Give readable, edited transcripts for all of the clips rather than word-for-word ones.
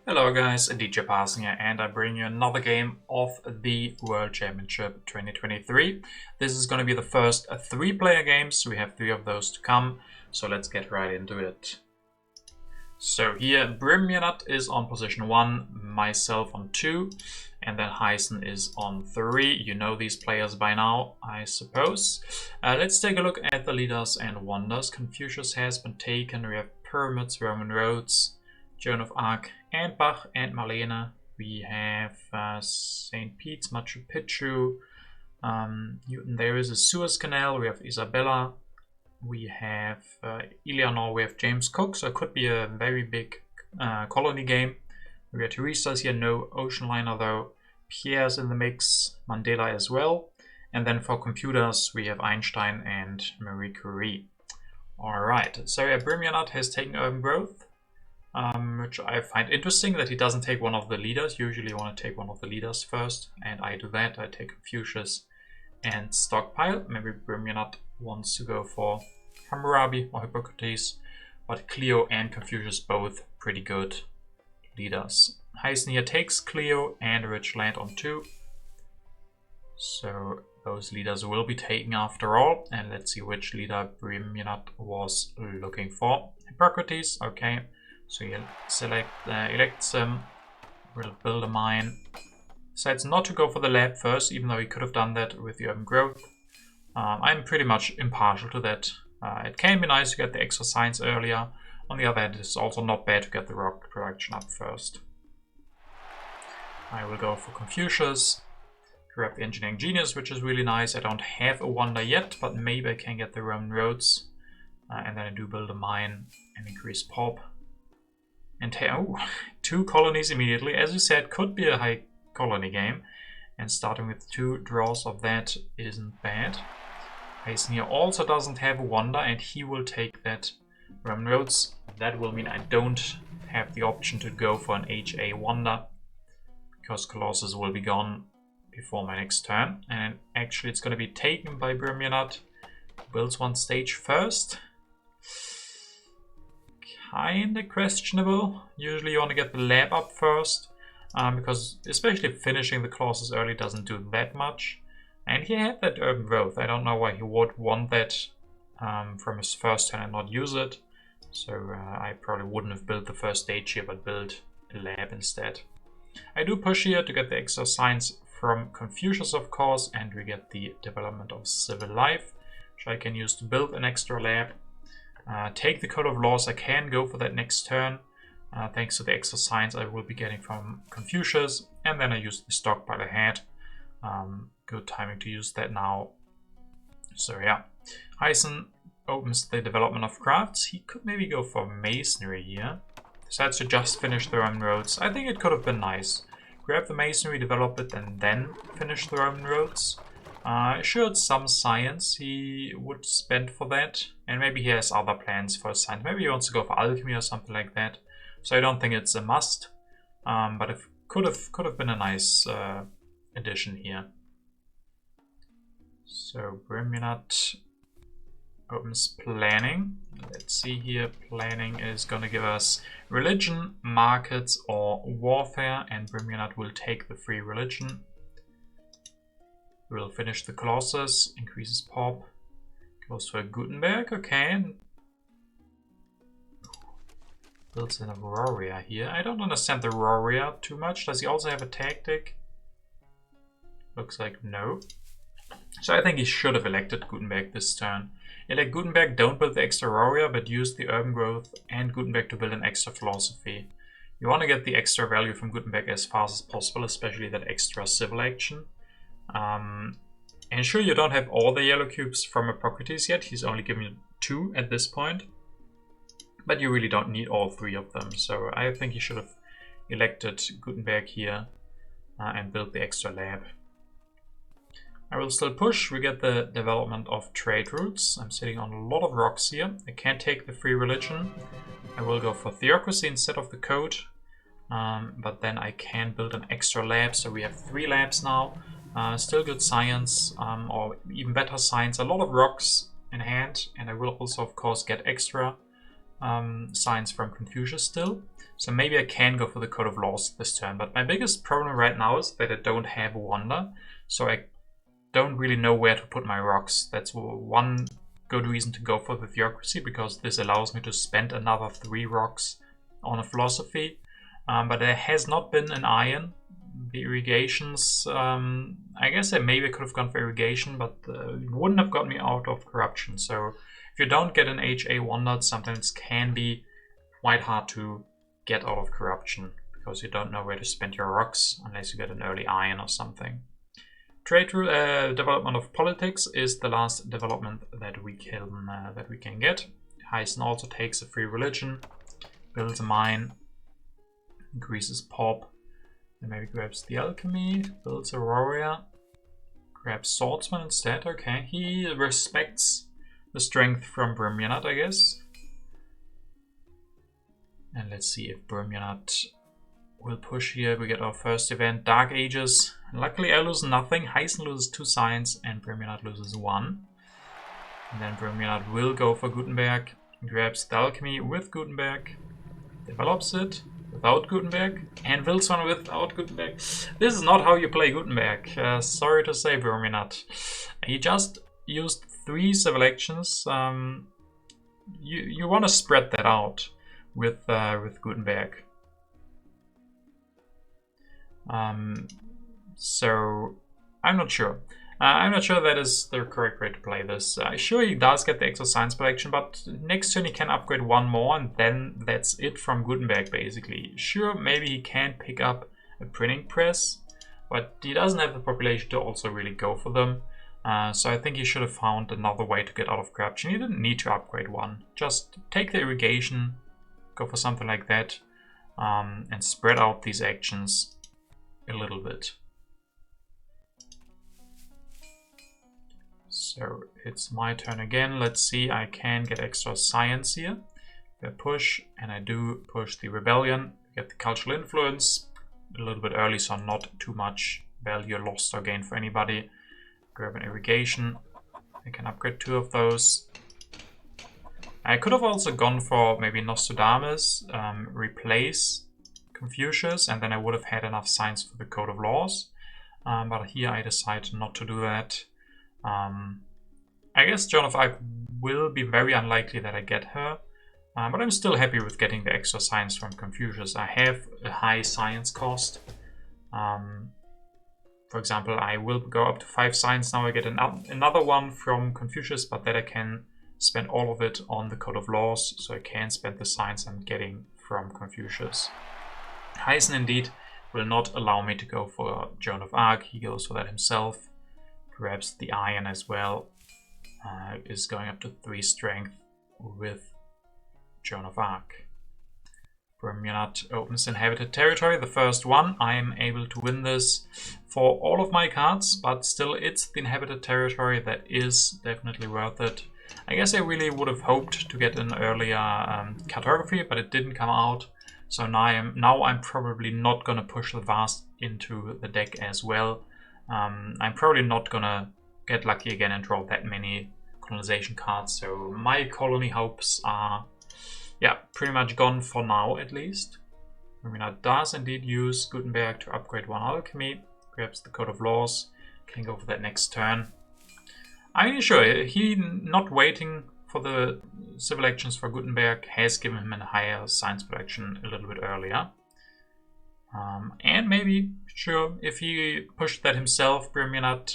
Hello guys, DJParson here, and I bring you another game of the World Championship 2023. This is going to be the first 3-player game, so we have 3 of those to come, so let's get right into it. So here, Brimjanat is on position 1, myself on 2, and then Heisen is on 3. You know these players by now, I suppose. Let's take a look at the leaders and wonders. Confucius has been taken, we have Pyramids, Roman Roads, Joan of Arc, and Bach and Marlene. We have St. Pete's, Machu Picchu, Newton. There is a Suez Canal. We have Isabella. We have Eleanor. We have James Cook. So it could be a very big colony game. We have Teresa's here. No ocean liner though. Pierre's in the mix. Mandela as well. And then for computers, we have Einstein and Marie Curie. All right. So Brimjanat has taken urban growth. Which I find interesting that he doesn't take one of the leaders. Usually you want to take one of the leaders first, and I do that. I take Confucius and Stockpile. Maybe Brimjanat wants to go for Hammurabi or Hippocrates, but Cleo and Confucius both pretty good leaders. Heisen here takes Cleo and Rich Land on 2. So those leaders will be taken after all, and let's see which leader Brimjanat was looking for. Hippocrates, okay. So you elects him, will build a mine. Decides not to go for the lab first, even though he could have done that with the urban growth. I'm pretty much impartial to that. It can be nice to get the extra science earlier. On the other hand, it's also not bad to get the rock production up first. I will go for Confucius. Grab the engineering genius, which is really nice. I don't have a wonder yet, but maybe I can get the Roman roads. And then I do build a mine and increase pop. And 2 colonies immediately. As you said, could be a high colony game. And starting with 2 draws of that isn't bad. Heisen here also doesn't have a wonder, and he will take that Roman roads. That will mean I don't have the option to go for an HA wonder, because Colossus will be gone before my next turn. And actually it's going to be taken by Brimjanat. Builds 1 stage first. Kinda questionable. Usually you want to get the lab up first, because especially finishing the clauses early doesn't do that much. And he had that urban growth. I don't know why he would want that from his first turn and not use it. So I probably wouldn't have built the first stage here, but built a lab instead. I do push here to get the extra science from Confucius, of course, and we get the development of civil life, which I can use to build an extra lab. Take the Code of Laws. I can go for that next turn, thanks to the extra science I will be getting from Confucius, and then I use the stockpile ahead. Good timing to use that now. So yeah, Heisen opens the development of crafts. He could maybe go for masonry here. Decides to just finish the Roman roads. I think it could have been nice. Grab the masonry, develop it, and then finish the Roman roads. Sure, some science he would spend for that, and maybe he has other plans for science. Maybe he wants to go for alchemy or something like that. So I don't think it's a must, but it could have been a nice addition here. So Brimjanat opens planning. Let's see here. Planning is going to give us religion, markets, or warfare, and Brimjanat will take the free religion. We'll finish the clauses, increases pop, goes for a Gutenberg, okay. Builds an Aurora here. I don't understand the Aurora too much. Does he also have a tactic? Looks like no. So I think he should have elected Gutenberg this turn. Elect Gutenberg, don't build the extra Aurora, but use the urban growth and Gutenberg to build an extra philosophy. You want to get the extra value from Gutenberg as fast as possible, especially that extra civil action. And sure, you don't have all the yellow cubes from Hippocrates yet. He's only given 2 at this point, but you really don't need all 3 of them. So I think you should have elected Gutenberg here and built the extra lab. I will still push. We get the development of trade routes. I'm sitting on a lot of rocks here. I can't take the free religion. I will go for theocracy instead of the code, but then I can build an extra lab. So we have 3 labs now. Still good science, or even better science. A lot of rocks in hand, and I will also, of course, get extra science from Confucius still. So maybe I can go for the Code of Laws this turn. But my biggest problem right now is that I don't have a Wonder. So I don't really know where to put my rocks. That's one good reason to go for the Theocracy, because this allows me to spend another 3 rocks on a Philosophy. But there has not been an Iron. The irrigations, I guess I maybe could have gone for irrigation, but it wouldn't have got me out of corruption. So if you don't get an HA Wonder, sometimes can be quite hard to get out of corruption, because you don't know where to spend your rocks unless you get an early iron or something. Trade development of politics is the last development that we can get. Heisen also takes a free religion, builds a mine, increases pop, then maybe grabs the alchemy, builds a warrior, grabs swordsman instead. Okay, he respects the strength from Brymjanat, I guess. And let's see if Brymjanat will push here. We get our first event, Dark Ages. Luckily I lose nothing. Heisen loses 2 science and Brymjanat loses 1. And then Brymjanat will go for Gutenberg. Grabs the alchemy with Gutenberg. Develops it without Gutenberg. And builds one without Gutenberg. This is not how you play Gutenberg. Sorry to say, Brymjanat. He just used 3 civil actions. You want to spread that out with Gutenberg. So I'm not sure. I'm not sure that is the correct way to play this. Sure, he does get the extra science collection, but next turn he can upgrade 1 more, and then that's it from Gutenberg, basically. Sure, maybe he can pick up a printing press, but he doesn't have the population to also really go for them. So I think he should have found another way to get out of corruption. He didn't need to upgrade 1. Just take the irrigation, go for something like that, and spread out these actions a little bit. So it's my turn again. Let's see, I can get extra science here. If I push, and I do push the rebellion, get the cultural influence a little bit early, so not too much value lost or gained for anybody. Grab an irrigation. I can upgrade 2 of those. I could have also gone for maybe Nostradamus, replace Confucius, and then I would have had enough science for the Code of Laws. But here I decide not to do that. I guess Joan of Arc will be very unlikely that I get her, but I'm still happy with getting the extra science from Confucius. I have a high science cost. For example, I will go up to 5 science now. I get another one from Confucius, but then I can spend all of it on the Code of Laws, so I can spend the science I'm getting from Confucius. Heisen indeed will not allow me to go for Joan of Arc. He goes for that himself. Grabs the iron as well. Is going up to 3 strength with Joan of Arc. Brymjanat opens inhabited territory, the first one. I am able to win this for all of my cards, but still it's the inhabited territory that is definitely worth it. I guess I really would have hoped to get an earlier cartography, but it didn't come out. So now I'm probably not going to push the Vast into the deck as well. I'm probably not gonna get lucky again and draw that many colonization cards, so my colony hopes are, yeah, pretty much gone for now at least. Brymjanat does indeed use Gutenberg to upgrade 1 alchemy, grabs the Code of Laws, can go for that next turn. I mean, sure, he not waiting for the civil actions for Gutenberg has given him a higher science production a little bit earlier. And maybe, sure, if he pushed that himself, Brymjanat,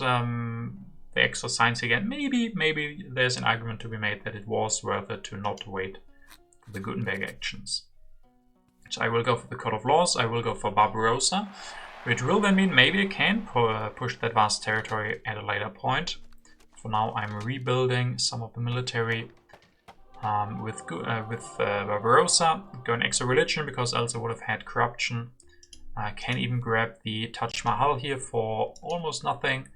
the extra science again, maybe there's an argument to be made that it was worth it to not wait for the Gutenberg actions. So I will go for the Code of Laws, I will go for Barbarossa, which will then mean maybe I can push that vast territory at a later point. For now, I'm rebuilding some of the military with Barbarossa, going extra religion because else I would have had corruption. I can even grab the Taj Mahal here for almost nothing.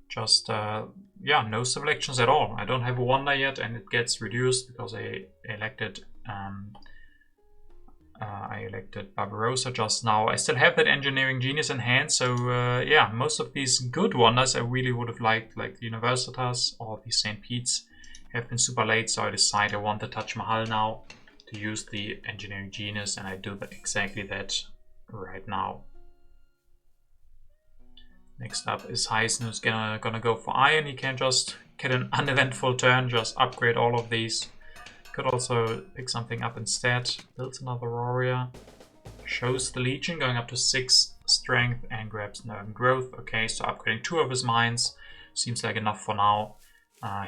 Just, yeah, no civil actions at all. I don't have a wonder yet, and it gets reduced because I elected Barbarossa just now. I still have that engineering genius in hand, so yeah, most of these good wonders I really would have liked, like the Universitas or the St. Pete's, have been super late, so I decide I want the Taj Mahal now to use the engineering genius, and I do exactly that right now. Next up is Heisen, who's gonna go for iron. He can just get an uneventful turn, just upgrade all of these. Could also pick something up instead. Builds another warrior. Shows the Legion, going up to 6 strength and grabs an urban growth. Okay, so upgrading 2 of his mines seems like enough for now.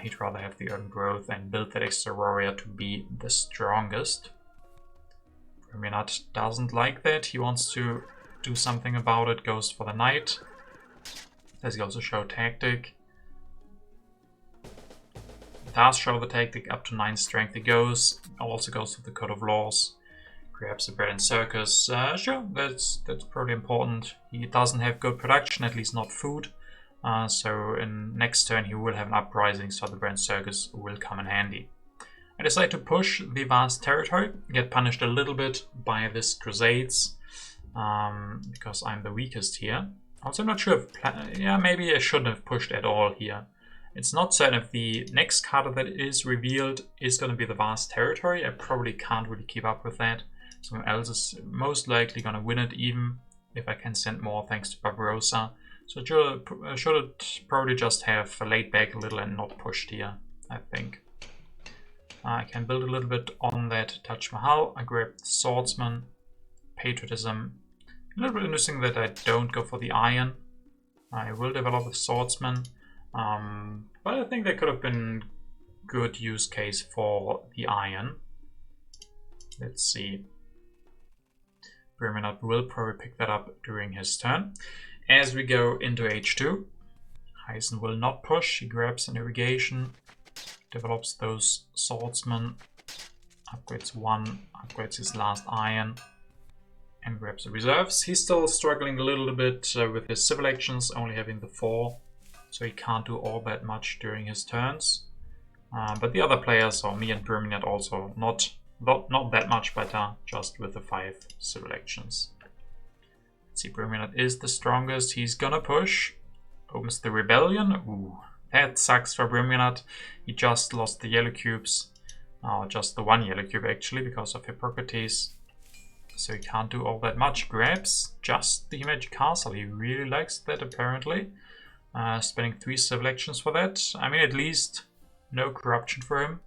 He'd rather have the urban growth and build that extra warrior to be the strongest. Verminat doesn't like that. He wants to do something about it, goes for the knight. Does he also show tactic? Does show the tactic, up to 9 strength he goes. Also goes to the Code of Laws. Grabs the bread and circus. Sure, that's probably important. He doesn't have good production, at least not food. So in next turn he will have an uprising, so the bread and circus will come in handy. I decide to push the vast territory, get punished a little bit by this Crusades, because I'm the weakest here. Also, I'm not sure if... yeah, maybe I shouldn't have pushed at all here. It's not certain if the next card that is revealed is going to be the vast territory. I probably can't really keep up with that. Someone else is most likely going to win it, even if I can send more thanks to Barbarossa. So I should probably just have laid back a little and not pushed here, I think. I can build a little bit on that Taj Mahal. I grab the Swordsman, Patriotism. A little bit interesting that I don't go for the Iron. I will develop a Swordsman. But I think there could have been good use case for the Iron. Let's see. Verminat will probably pick that up during his turn. As we go into H2, Heisen will not push. He grabs an irrigation, develops those swordsmen, upgrades 1, upgrades his last iron, and grabs the reserves. He's still struggling a little bit with his civil actions, only having the 4, so he can't do all that much during his turns. But the other players, or me and Verminat, also not that much better, just with the 5 civil actions. Let's see, Verminat is the strongest. He's gonna push. Opens the rebellion. Ooh, that sucks for Verminat. He just lost the yellow cubes. Just the 1 yellow cube actually, because of Hippocrates. So he can't do all that much. Grabs just the Magic Castle. He really likes that apparently. Spending 3 civil actions for that. I mean, at least no corruption for him.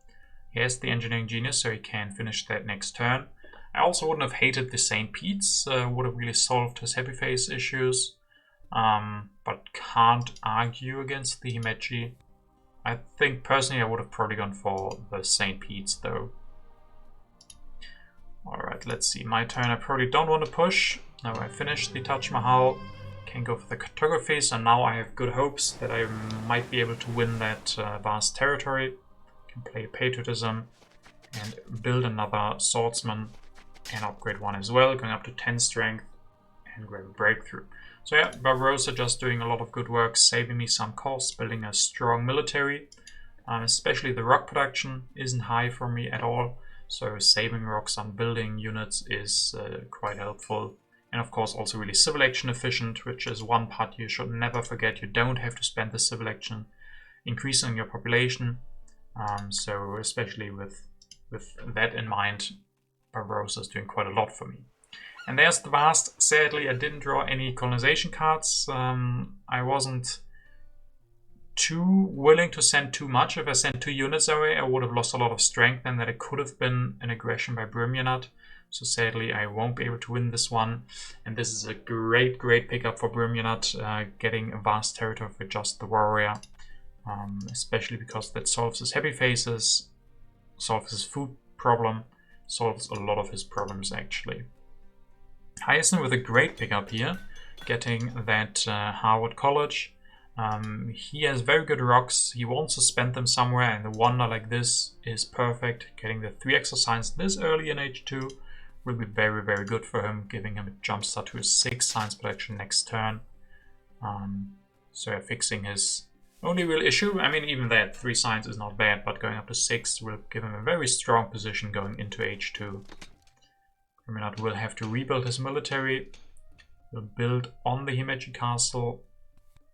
He has the Engineering Genius, so he can finish that next turn. I also wouldn't have hated the St. Pete's. Would have really solved his happy face issues. But can't argue against the Himeji. I think personally I would have probably gone for the St. Pete's though. Alright, let's see. My turn. I probably don't want to push. Now I finished the Taj Mahal. Can go for the cartography, so now I have good hopes that I might be able to win that vast territory. Can play Patriotism and build another Swordsman and upgrade 1 as well, going up to 10 strength and grab a breakthrough. So yeah, Barbarossa just doing a lot of good work, saving me some costs, building a strong military. Especially the rock production isn't high for me at all, so saving rocks on building units is quite helpful. And of course also really civil action efficient, which is one part you should never forget. You don't have to spend the civil action increasing your population. So especially with that in mind, Barbarossa is doing quite a lot for me. And there's the vast. Sadly, I didn't draw any colonization cards. I wasn't too willing to send too much. If I sent 2 units away, I would have lost a lot of strength, and that it could have been an aggression by Verminat. So sadly, I won't be able to win this one. And this is a great pickup for Verminat, getting a vast territory for just the warrior. Especially because that solves his happy faces, solves his food problem, solves a lot of his problems actually. Heisen with a great pickup here, getting that Harvard College. He has very good rocks. He wants to spend them somewhere, and the wonder like this is perfect. Getting the 3 extra science this early in H2 will be very good for him, giving him a jump start to his 6 science production next turn. So yeah, fixing his only real issue. I mean, even that 3 science is not bad, but going up to 6 will give him a very strong position going into H2. Verminat will have to rebuild his military. Will build on the Himeji Castle.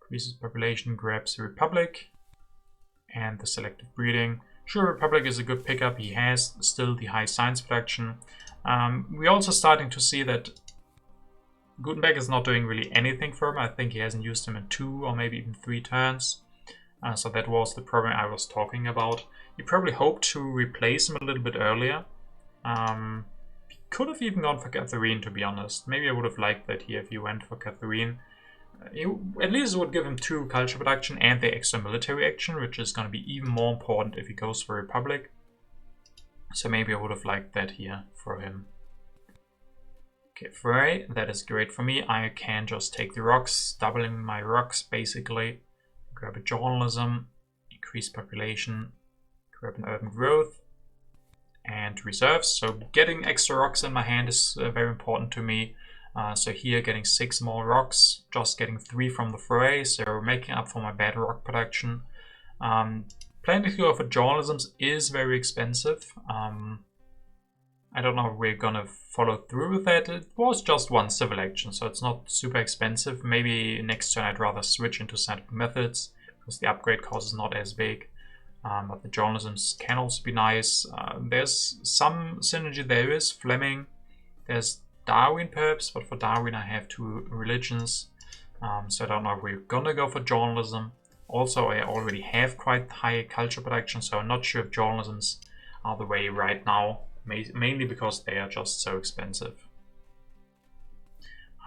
Increases population, grabs the Republic and the selective breeding. Sure, Republic is a good pickup. He has still the high science production. We're also starting to see that Gutenberg is not doing really anything for him. I think he hasn't used him in 2 or maybe even 3 turns. So that was the problem I was talking about. He probably hoped to replace him a little bit earlier. He could have even gone for Catherine, to be honest. Maybe I would have liked that here if he went for Catherine. At least it would give him 2 culture production and the extra military action, which is going to be even more important if he goes for Republic. So maybe I would have liked that here for him. Okay, Frey, that is great for me. I can just take the rocks, doubling my rocks basically. Grab a journalism, increase population, grab an urban growth, and reserves. So getting extra rocks in my hand is very important to me. So here getting 6 more rocks, just getting 3 from the fray, so making up for my bad rock production. Planning to go for journalisms is very expensive. I don't know if we're gonna follow through with that. It was just 1 civil action, so it's not super expensive. Maybe next turn I'd rather switch into scientific methods, because the upgrade cost is not as big. But the journalisms can also be nice. There's some synergy there is. Fleming. There's Darwin perhaps, but for Darwin I have 2 religions. So I don't know if we're gonna go for journalism. Also, I already have quite high culture production, so I'm not sure if journalisms are the way right now. Mainly because they are just so expensive.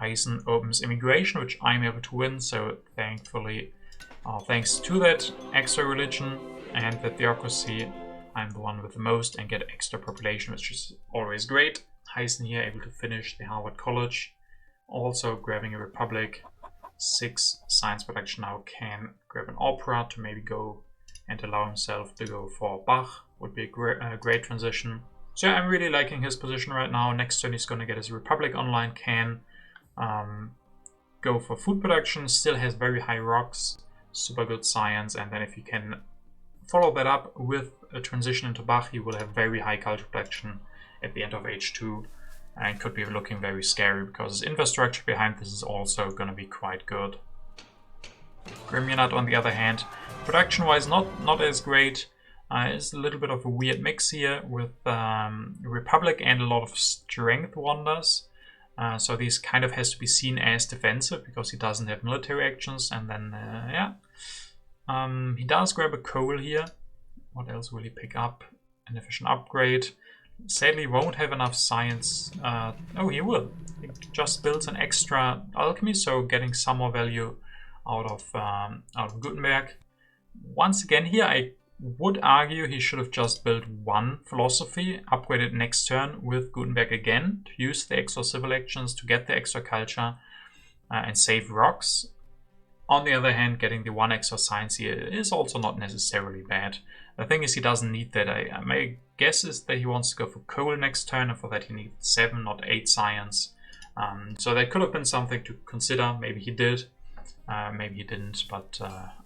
Heisen opens immigration, which I'm able to win, so thankfully, thanks to that extra religion and the theocracy, I'm the one with the most and get extra population, which is always great. Heisen here able to finish the Harvard College. Also grabbing a Republic. 6 science production now can grab an opera to maybe go and allow himself to go for Bach. Would be a great transition. So yeah, I'm really liking his position right now. Next turn he's going to get his Republic online, can go for food production, still has very high rocks, super good science, and then if he can follow that up with a transition into Bach, he will have very high culture production at the end of H2 and could be looking very scary because his infrastructure behind this is also going to be quite good. Grimmunat on the other hand, production-wise not as great. It's a little bit of a weird mix here with Republic and a lot of strength wonders. So this kind of has to be seen as defensive because he doesn't have military actions. And then, he does grab a coal here. What else will he pick up? An efficient upgrade. Sadly, won't have enough science. Oh, he will. He just builds an extra alchemy, so getting some more value out of Gutenberg. Once again here, I would argue he should have just built 1 philosophy, upgraded next turn with Gutenberg again, to use the extra civil actions to get the extra culture and save rocks. On the other hand, getting the 1 extra science here is also not necessarily bad. The thing is, he doesn't need that. My guess is that he wants to go for coal next turn, and for that he needs 7, not 8 science. So that could have been something to consider. Maybe he did, maybe he didn't, but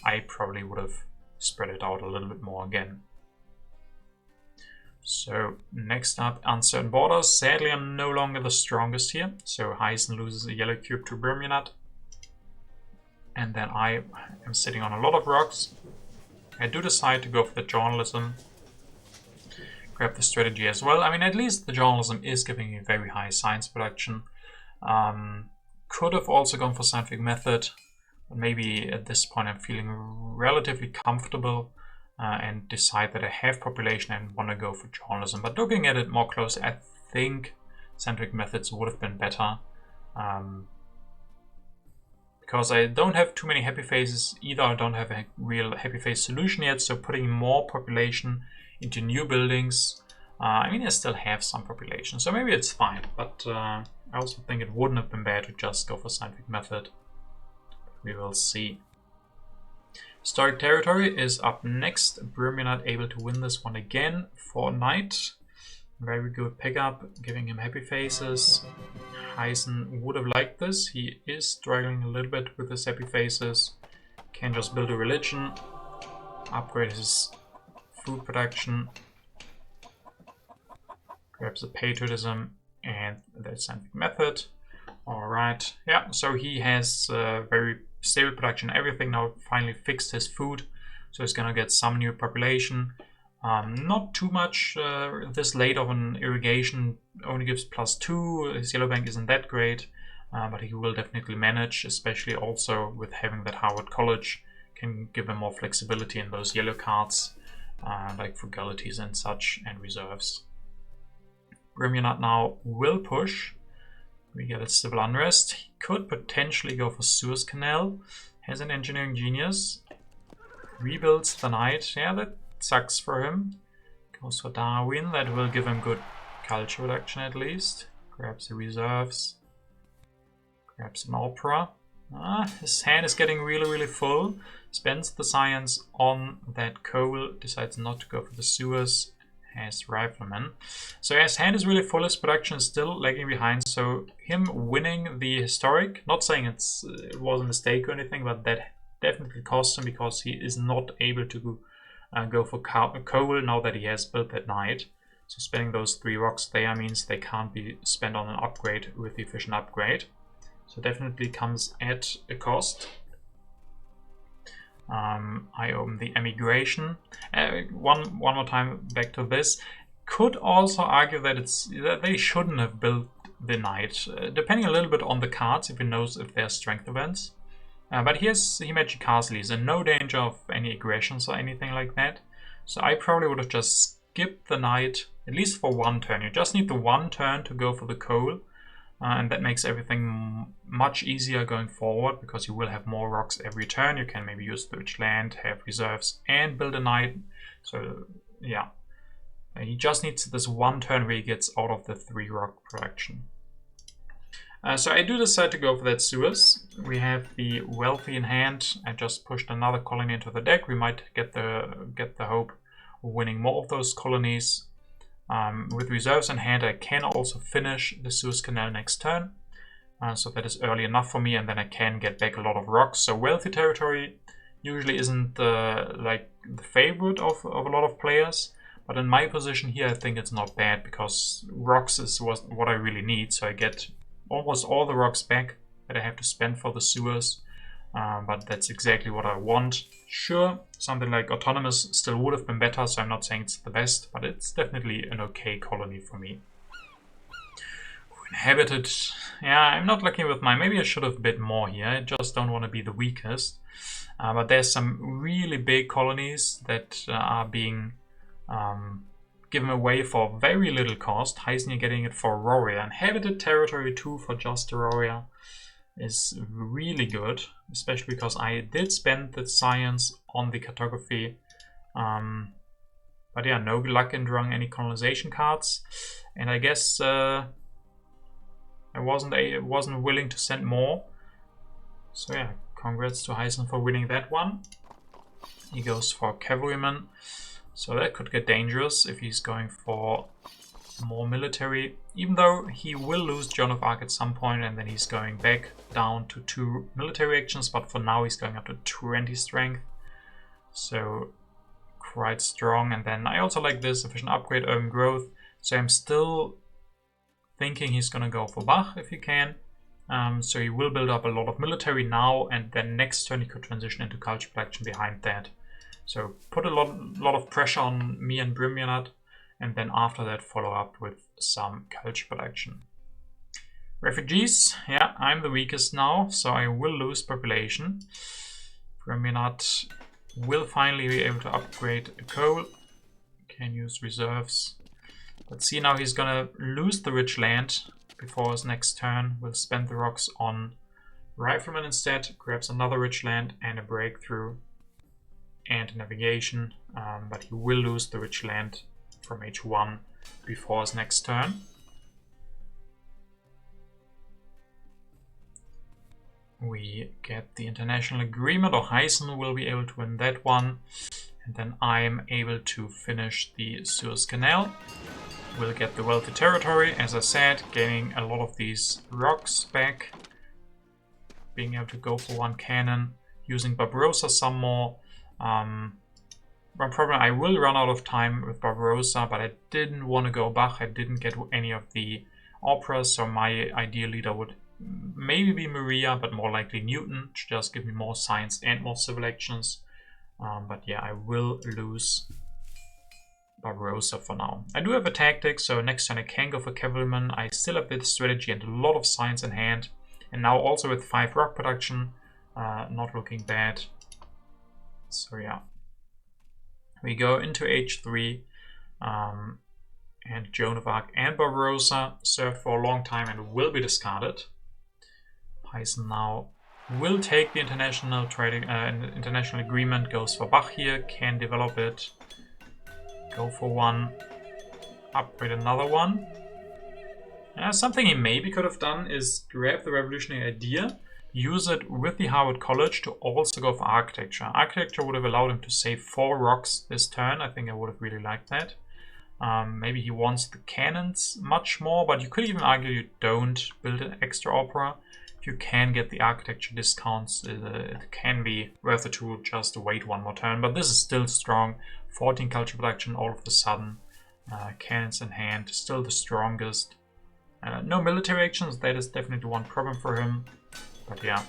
I probably would have spread it out a little bit more again. So next up, uncertain borders. Sadly, I'm no longer the strongest here. So Heisen loses a yellow cube to Bermunat. And then I am sitting on a lot of rocks. I do decide to go for the journalism. Grab the strategy as well. I mean, at least the journalism is giving me very high science production. Could have also gone for scientific method. But maybe at this point I'm feeling relatively comfortable and decide that I have population and want to go for journalism. But looking at it more closely, I think scientific methods would have been better. Because I don't have too many happy faces either. I don't have a real happy face solution yet. So putting more population into new buildings. I mean, I still have some population, so maybe it's fine. But I also think it wouldn't have been bad to just go for scientific method. We will see. Historic territory is up next. Bermunat able to win this one again for knight. Very good pickup, giving him happy faces. Heisen would have liked this. He is struggling a little bit with his happy faces. Can just build a religion, upgrade his food production, grabs the patriotism and the scientific method. Alright, yeah, so he has very stable production, everything now finally fixed his food, so he's gonna get some new population. Not too much this late of an irrigation, only gives +2. His yellow bank isn't that great, but he will definitely manage, especially also with having that Harvard College can give him more flexibility in those yellow cards, like frugalities and such, and reserves. Brimionat now will push. We get a civil unrest. He could potentially go for Suez Canal. Has an engineering genius. Rebuilds the knight. Yeah, that sucks for him. Goes for Darwin. That will give him good culture reduction at least. Grabs the reserves. Grabs an opera. His hand is getting really full. Spends the science on that coal. Decides not to go for the Suez. Has rifleman. So his hand is really full. His production is still lagging behind. So him winning the historic, not saying it was a mistake or anything, but that definitely cost him because he is not able to go for coal now that he has built that knight. So spending those 3 rocks there means they can't be spent on an upgrade with the efficient upgrade. So definitely comes at a cost. I open the emigration. One more time back to this. Could also argue that they shouldn't have built the knight, depending a little bit on the cards if he knows if they're strength events. But he magic castle. He's in no danger of any aggressions or anything like that. So I probably would have just skipped the knight, at least for 1 turn. You just need the 1 turn to go for the coal. And that makes everything much easier going forward because you will have more rocks every turn. You can maybe use the rich land, have reserves, and build a knight. So yeah, he just needs this 1 turn where he gets out of the 3 rock production. So I do decide to go for that Suez. We have the wealthy in hand. I just pushed another colony into the deck. We might get the hope of winning more of those colonies. With reserves in hand, I can also finish the Suez Canal next turn. So that is early enough for me, and then I can get back a lot of rocks. So wealthy territory usually isn't like the favorite of a lot of players. But in my position here, I think it's not bad because rocks is what I really need. So I get almost all the rocks back that I have to spend for the Suez. But that's exactly what I want. Sure, something like autonomous still would have been better, so I'm not saying it's the best, but it's definitely an okay colony for me. Inhabited, yeah, I'm not lucky with mine. Maybe I should have bid more here. I just don't want to be the weakest. But there's some really big colonies that are being given away for very little cost. Heisen getting it for Aurora. Inhabited territory 2 for just Aurora is really good, especially because I did spend the science on the cartography. But yeah, no luck in drawing any colonization cards, and I guess I wasn't willing to send more. So yeah, congrats to Heisen for winning that one. He goes for cavalryman, so that could get dangerous if he's going for more military, even though he will lose Joan of Arc at some point, and then he's going back down to 2 military actions, but for now he's going up to 20 strength, so quite strong. And then I also like this efficient upgrade, urban growth, so I'm still thinking he's gonna go for Bach if he can. So he will build up a lot of military now, and then next turn he could transition into culture production behind that. So put a lot of pressure on me and Brimionat, and then after that follow up with some culture production. Refugees, yeah, I'm the weakest now, so I will lose population. Brimionat will finally be able to upgrade a coal. Can use reserves. Let's see, now he's gonna lose the rich land before his next turn. We'll spend the rocks on Rifleman instead, grabs another rich land and a breakthrough and navigation, but he will lose the rich land from H1 before his next turn. We get the international agreement, or Heisen will be able to win that one, and then I'm able to finish the Suez Canal. We'll get the wealthy territory, as I said, gaining a lot of these rocks back, being able to go for 1 cannon, using Barbarossa some more. One problem, I will run out of time with Barbarossa, but I didn't want to go Bach. I didn't get any of the operas, so my ideal leader would maybe be Maria, but more likely Newton, to just give me more science and more civil actions. But yeah, I will lose Barbarossa for now. I do have a tactic, so next turn I can go for cavalryman. I still have the strategy and a lot of science in hand. And now also with 5 rock production, not looking bad. So yeah. We go into H3. And Joan of Arc and Barbarossa served for a long time and will be discarded. Heisen now will take the international trading international agreement, goes for Bach here, can develop it, go for one, upgrade another one. Something he maybe could have done is grab the revolutionary idea, use it with the Harvard College to also go for architecture. Architecture would have allowed him to save 4 rocks this turn. I think I would have really liked that. Maybe he wants the cannons much more, but you could even argue you don't build an extra opera. If you can get the architecture discounts, it can be worth it to just wait one more turn. But this is still strong. 14 culture production all of a sudden. Cannons in hand, still the strongest. No military actions, that is definitely one problem for him. But yeah.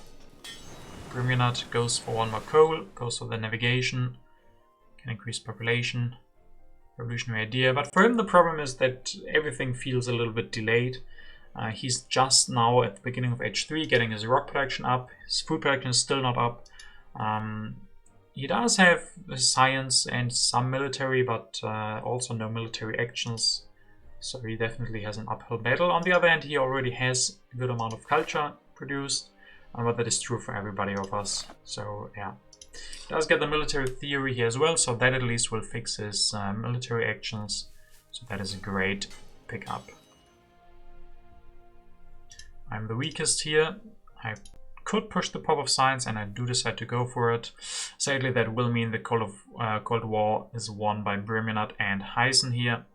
Brimionat goes for one more coal, goes for the navigation. Can increase population. Revolutionary idea. But for him the problem is that everything feels a little bit delayed. He's just now at the beginning of H3 getting his rock production up. His food production is still not up. He does have science and some military, but also no military actions. So he definitely has an uphill battle. On the other hand, he already has a good amount of culture produced. But that is true for everybody of us. So yeah. He does get the military theory here as well, so that at least will fix his military actions. So that is a great pickup. I'm the weakest here. I could push the pop of science and I do decide to go for it. Sadly, that will mean the Cold War is won by Brimionat and Heisen here.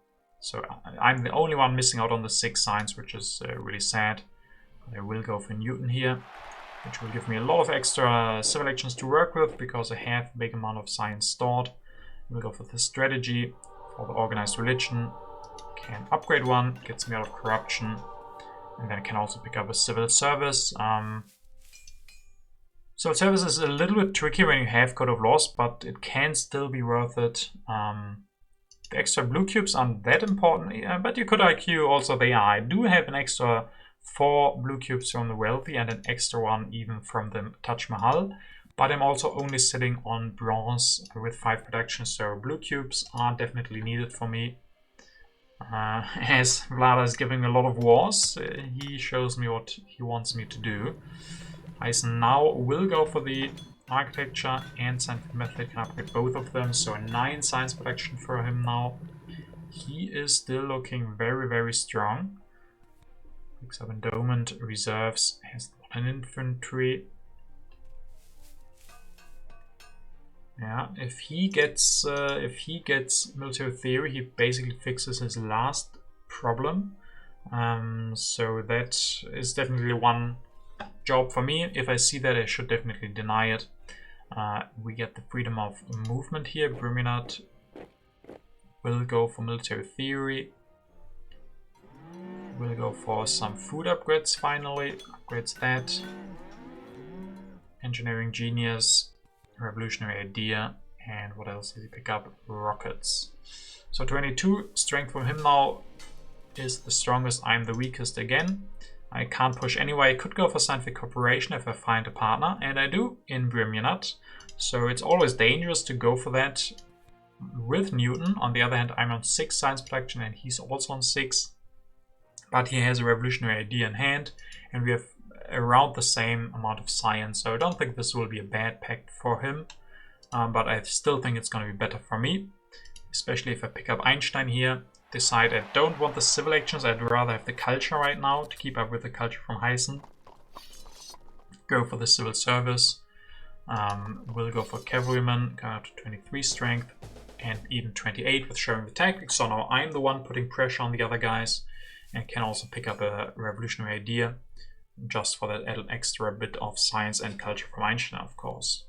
So I'm the only one missing out on the 6 science, which is really sad. But I will go for Newton here, which will give me a lot of extra civil actions to work with because I have a big amount of science stored. We'll go for the strategy, for the organized religion. Can upgrade one, gets me out of corruption. And then I can also pick up a civil service. Civil service is a little bit tricky when you have Code of Laws, but it can still be worth it. The extra blue cubes aren't that important, but you could argue also they are. I do have an extra 4 blue cubes from the wealthy and an extra one even from the Taj Mahal. But I'm also only sitting on bronze with 5 production, so blue cubes are definitely needed for me. As Vlada is giving a lot of wars, he shows me what he wants me to do. Heisen now will go for the architecture and scientific method, can upgrade both of them, so a 9 science production for him now. He is still looking very, very strong. Picks up endowment, reserves, has an infantry. Yeah, if he gets military theory, he basically fixes his last problem. So that is definitely one job for me. If I see that, I should definitely deny it. We get the freedom of movement here. Brimionat will go for military theory. We'll go for some food upgrades finally. Upgrades that. Engineering genius. Revolutionary idea. And what else did he pick up? Rockets. So 22. Strength from him now is the strongest. I'm the weakest again. I can't push anyway. I could go for scientific cooperation if I find a partner. And I do in Brimionat. So it's always dangerous to go for that with Newton. On the other hand, I'm on 6 science production and he's also on 6. But he has a revolutionary idea in hand, and we have around the same amount of science. So I don't think this will be a bad pact for him, but I still think it's going to be better for me, especially if I pick up Einstein here. Decide I don't want the civil actions, I'd rather have the culture right now to keep up with the culture from Heisen. Go for the civil service. We'll go for cavalryman, going up to 23 strength, and even 28 with showing the tactics. So now I'm the one putting pressure on the other guys. And can also pick up a revolutionary idea just for that extra bit of science and culture from Einstein, of course.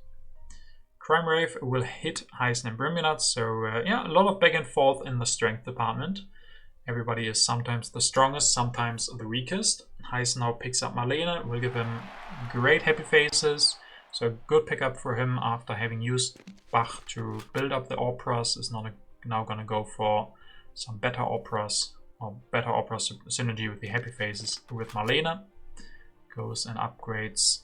Crime Rave will hit Heisen and Brimionat, so yeah, a lot of back and forth in the strength department. Everybody is sometimes the strongest, sometimes the weakest. Heisen now picks up Marlene, will give him great happy faces. So a good pickup for him after having used Bach to build up the operas is not now gonna go for some better operas, or better opera synergy with the happy faces with Marlene. Goes and upgrades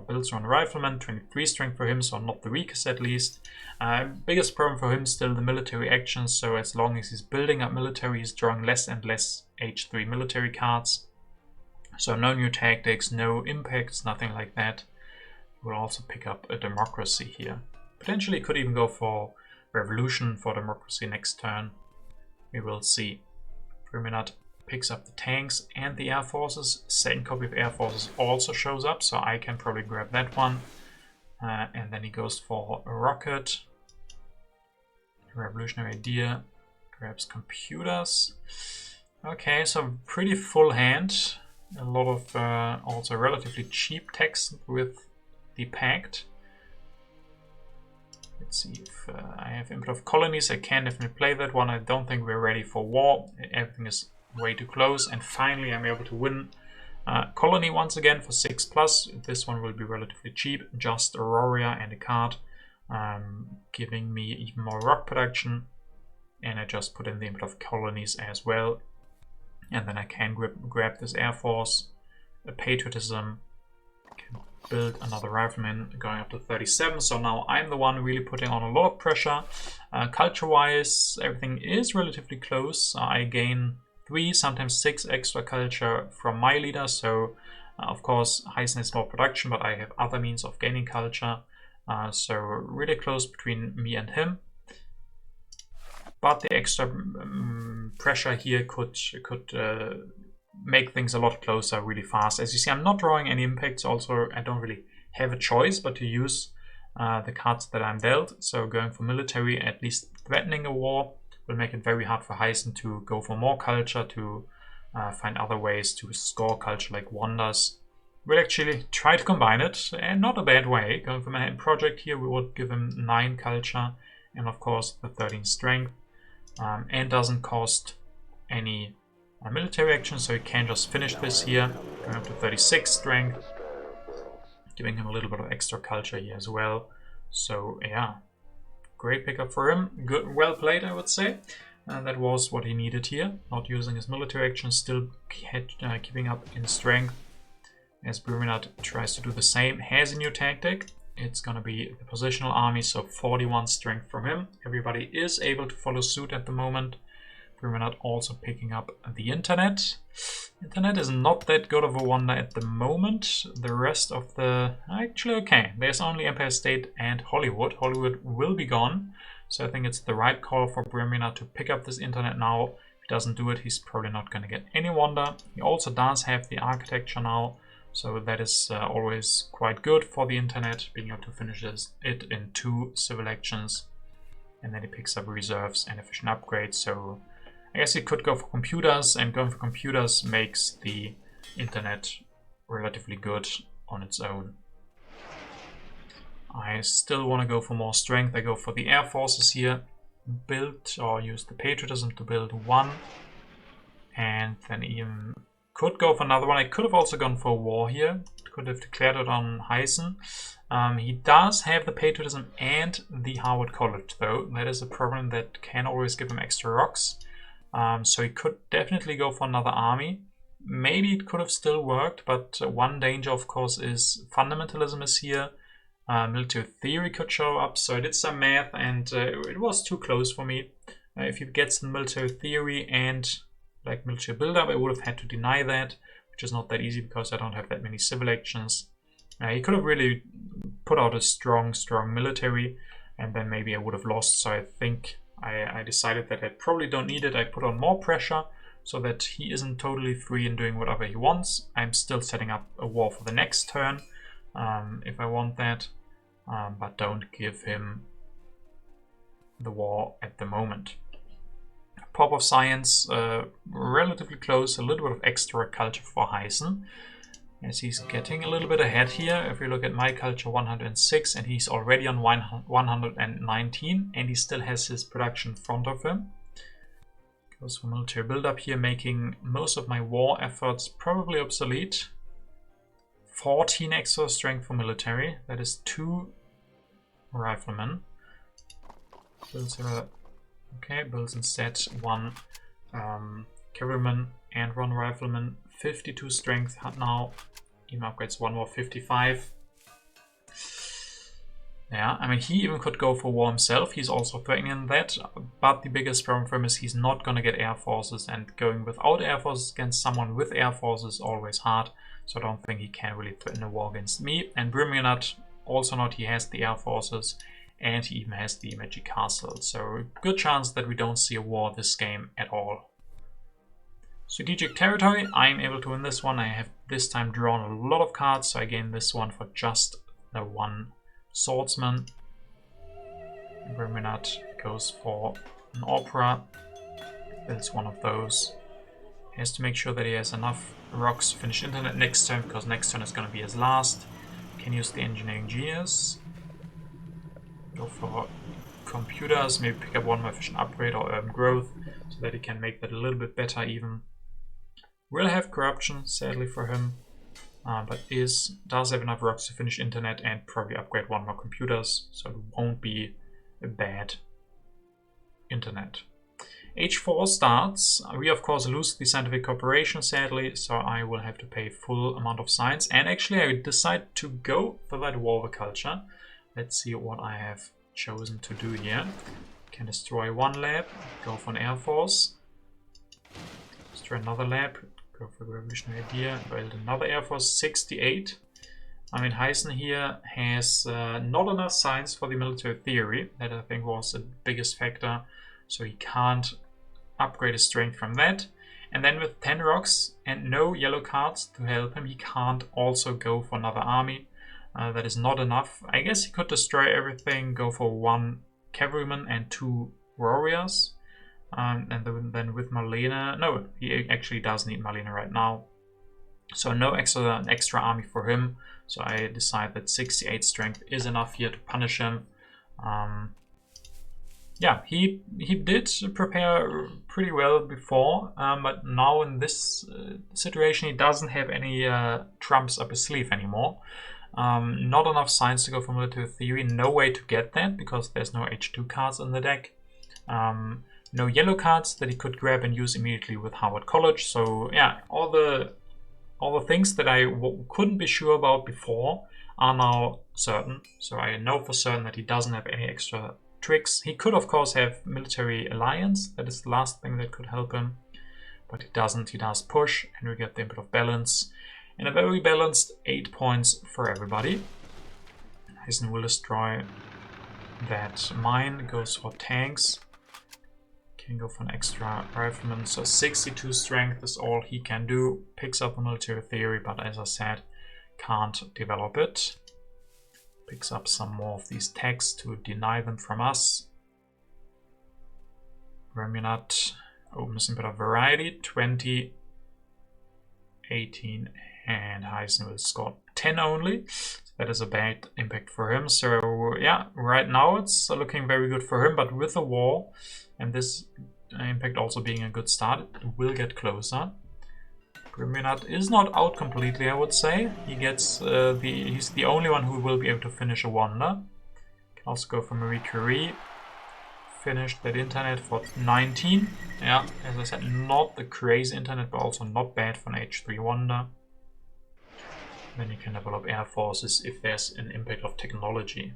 builds run rifleman, 23 strength for him, so not the weakest at least. Biggest problem for him still the military actions, so as long as he's building up military, he's drawing less and less H3 military cards. So no new tactics, no impacts, nothing like that. We'll also pick up a democracy here. Potentially could even go for revolution for democracy next turn. We will see. Priminat picks up the tanks and the air forces. Second copy of air forces also shows up, so I can probably grab that one. And then he goes for a rocket. Revolutionary idea. Grabs computers. Okay, so pretty full hand. A lot of also relatively cheap text with the pact. Let's see if I have input of colonies. I can definitely play that one. I don't think we're ready for war. Everything is way too close. And finally I'm able to win colony once again for 6+. This one will be relatively cheap. Just Aurora and a card. Giving me even more rock production. And I just put in the input of colonies as well. And then I can grab this air force. A patriotism. Can build another rifleman going up to 37, so now I'm the one really putting on a lot of pressure. Culture wise everything is relatively close. I gain 3, sometimes 6 extra culture from my leader, so of course Heisen has more production, but I have other means of gaining culture, so really close between me and him. But the extra pressure here could make things a lot closer really fast. As you see, I'm not drawing any impacts. Also, I don't really have a choice but to use the cards that I'm dealt. So going for military, at least threatening a war, will make it very hard for Heisen to go for more culture, to find other ways to score culture like wonders. We'll actually try to combine it, and not a bad way. Going for Manhattan Project here, we would give him 9 culture, and of course the 13 strength, and doesn't cost any military action, so he can just finish this here, going up to 36 strength, giving him a little bit of extra culture here as well. So yeah, great pickup for him. Good, well played, I would say. That was what he needed here. Not using his military action, still keeping up in strength. As Bruminat tries to do the same, has a new tactic. It's gonna be the positional army, so 41 strength from him. Everybody is able to follow suit at the moment. We're not also picking up the internet. Internet is not that good of a wonder at the moment. The rest of the... Actually, okay. There's only Empire State and Hollywood. Hollywood will be gone. So I think it's the right call for Bremina to pick up this internet now. If he doesn't do it, he's probably not going to get any wonder. He also does have the architecture now. So that is always quite good for the internet, being able to finish it in 2 civil actions. And then he picks up reserves and efficient upgrades. So I guess he could go for computers, and going for computers makes the internet relatively good on its own. I still want to go for more strength. I go for the air forces here. Build or use the patriotism to build 1. And then even could go for another one. I could have also gone for war here. Could have declared it on Heisen. He does have the patriotism and the Harvard College though. That is a problem that can always give him extra rocks. So he could definitely go for another army. Maybe it could have still worked, but one danger of course is fundamentalism is here. Military theory could show up, so I did some math and it was too close for me. If he gets the military theory and like military buildup, I would have had to deny that, which is not that easy because I don't have that many civil actions. He could have really put out a strong military, and then maybe I would have lost. So I think I decided that I probably don't need it. I put on more pressure so that he isn't totally free in doing whatever he wants. I'm still setting up a war for the next turn if I want that, but don't give him the war at the moment. Pop of Science, relatively close, a little bit of extra culture for Heisen, as he's getting a little bit ahead here. If we look at my culture, 106, and he's already on 119, and he still has his production in front of him. Goes for military buildup here, making most of my war efforts probably obsolete. 14 extra strength for military, that is 2 riflemen. Builds a Okay, builds instead 1 cavalryman and 1 rifleman. 52 strength now. Even upgrades 1 more, 55. Yeah, I mean, he even could go for war himself. He's also threatening that. But the biggest problem for him is he's not going to get air forces. And going without air forces against someone with air forces is always hard. So I don't think he can really threaten a war against me. And Brimionat, also not. He has the air forces. And he even has the magic castle. So good chance that we don't see a war this game at all. Strategic territory. I'm able to win this one. I have this time drawn a lot of cards. So I gain this one for just the 1 swordsman. Brimionat goes for an opera. Builds 1 of those. He has to make sure that he has enough rocks to finish internet next turn, because next turn is going to be his last. Can use the engineering genius. Go for computers, maybe pick up 1 more efficient upgrade or urban growth, so that he can make that a little bit better even. Will have corruption, sadly for him, but does have enough rocks to finish internet and probably upgrade 1 more computers, so it won't be a bad internet. H4 starts. We of course lose the scientific cooperation, sadly, so I will have to pay full amount of science. And actually I decide to go for that war culture. Let's see what I have chosen to do here. Can destroy 1 lab, go for an air force, destroy another lab, go for a revolutionary idea, build another air force. 68. I mean, Heisen here has not enough science for the military theory. That I think was the biggest factor. So he can't upgrade his strength from that. And then with 10 rocks and no yellow cards to help him, he can't also go for another army. That is not enough. I guess he could destroy everything, go for 1 cavalryman and 2 warriors. And then with Marlene, no, he actually does need Marlene right now. So no extra army for him. So I decide that 68 strength is enough here to punish him. Yeah, he did prepare pretty well before, but now in this situation he doesn't have any trumps up his sleeve anymore. Not enough science to go for military theory, no way to get that because there's no H2 cards in the deck. No yellow cards that he could grab and use immediately with Harvard College. So yeah, all the things that I couldn't be sure about before are now certain. So I know for certain that he doesn't have any extra tricks. He could of course have military alliance, that is the last thing that could help him, but he doesn't. He does push and we get the input of balance and a very balanced 8 points for everybody. Heisen will destroy that mine, goes for tanks, can go for an extra rifleman. So 62 strength is all he can do. Picks up the military theory, but as I said, can't develop it. Picks up some more of these techs to deny them from us. Brimionat opens a bit of variety. 20, 18, and Heisen will score 10 only. So that is a bad impact for him. So yeah, right now it's looking very good for him, but with the war and this impact also being a good start, it will get closer. Brimionat is not out completely, I would say. He gets he's the only one who will be able to finish a wonder. Can also go for Marie Curie. Finish that internet for 19. Yeah, as I said, not the crazy internet, but also not bad for an H3 wonder. Then you can develop air forces if there's an impact of technology.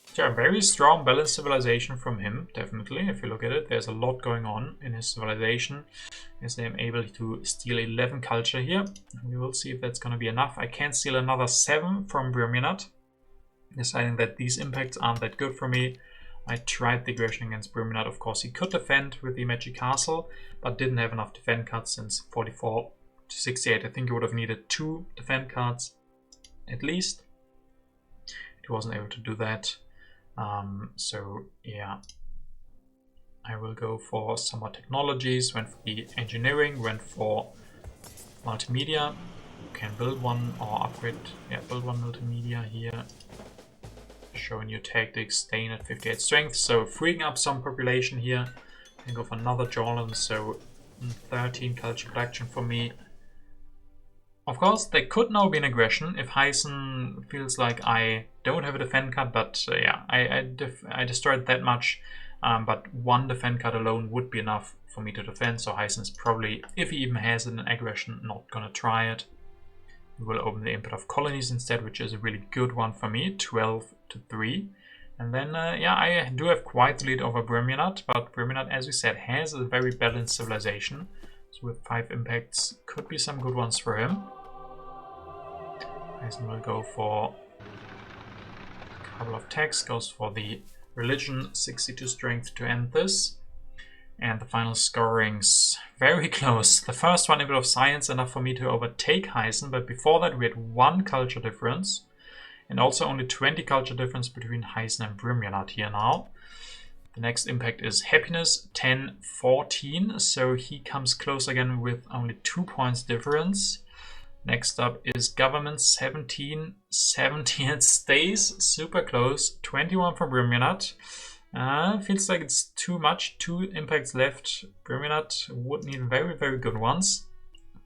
So a very strong balanced civilization from him, definitely. If you look at it, there's a lot going on in his civilization. As I am able to steal 11 culture here. We will see if that's going to be enough. I can steal another 7 from Brimionat, deciding that these impacts aren't that good for me. I tried the aggression against Brimionat. Of course, he could defend with the magic castle, but didn't have enough defend cards since 44 to 68. I think he would have needed 2 defend cards at least. He wasn't able to do that. So yeah, I will go for some more technologies. Went for the engineering, went for multimedia. Can build one or upgrade. Yeah, build one multimedia here. Show new tactics, staying at 58 strength. So freeing up some population here. Can go for another Jordan. So 13 culture collection for me. Of course, there could now be an aggression if Heisen feels like I don't have a defend card, but yeah, I destroyed that much. but one defend card alone would be enough for me to defend. So Heisen is probably, if he even has it in aggression, not gonna try it. We will open the input of colonies instead, which is a really good one for me, 12 to 3. And then, yeah, I do have quite the lead over Bremionat, but Bremionat, as we said, has a very balanced civilization. So with 5 impacts, could be some good ones for him. Heisen will go for a couple of techs, goes for the religion, 62 strength to end this. And the final scorings, very close. The first one, a bit of science, enough for me to overtake Heisen, but before that we had 1 culture difference. And also only 20 culture difference between Heisen and Bremionat here now. The next impact is happiness, 10, 14, so he comes close again with only 2 points difference. Next up is government, 17, 17, it stays super close, 21 for Bremionat. Feels like it's too much, 2 impacts left. Bremionat would need very, very good ones.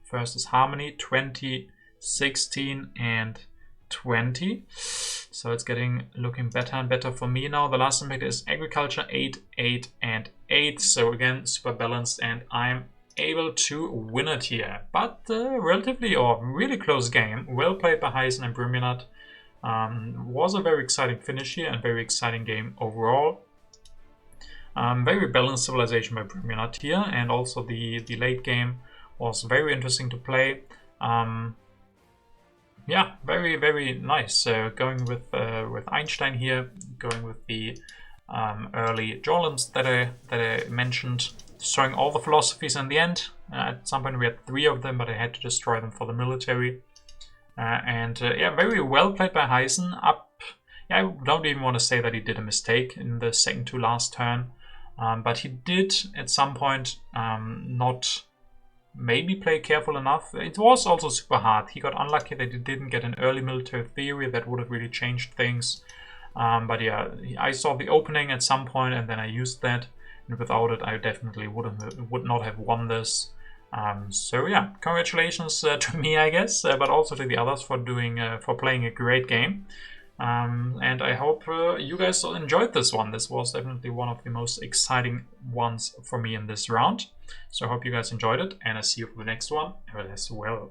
First is harmony, 20, 16 and 20. So it's looking better and better for me now. The last impact is agriculture, 8, 8 and 8. So again, super balanced and I'm able to win it here. But relatively or really close game. Well played by Heisen and Bremionat. Was a very exciting finish here and very exciting game overall. Very balanced civilization by Bremionat here, and also the late game was very interesting to play. Yeah, very, very nice. Going with Einstein here, going with the early Jorlams that I mentioned, destroying all the philosophies in the end. At some point we had 3 of them, but I had to destroy them for the military. Yeah, very well played by Heisen. Yeah, I don't even want to say that he did a mistake in the second to last turn, but he did at some point not maybe play careful enough. It was also super hard. He got unlucky that he didn't get an early military theory that would have really changed things. But yeah, I saw the opening at some point and then I used that. And without it, I definitely would not have won this. So yeah, congratulations to me, I guess, but also to the others for playing a great game. And I hope you guys enjoyed this one. This was definitely one of the most exciting ones for me in this round. So I hope you guys enjoyed it, and I see you for the next one as well.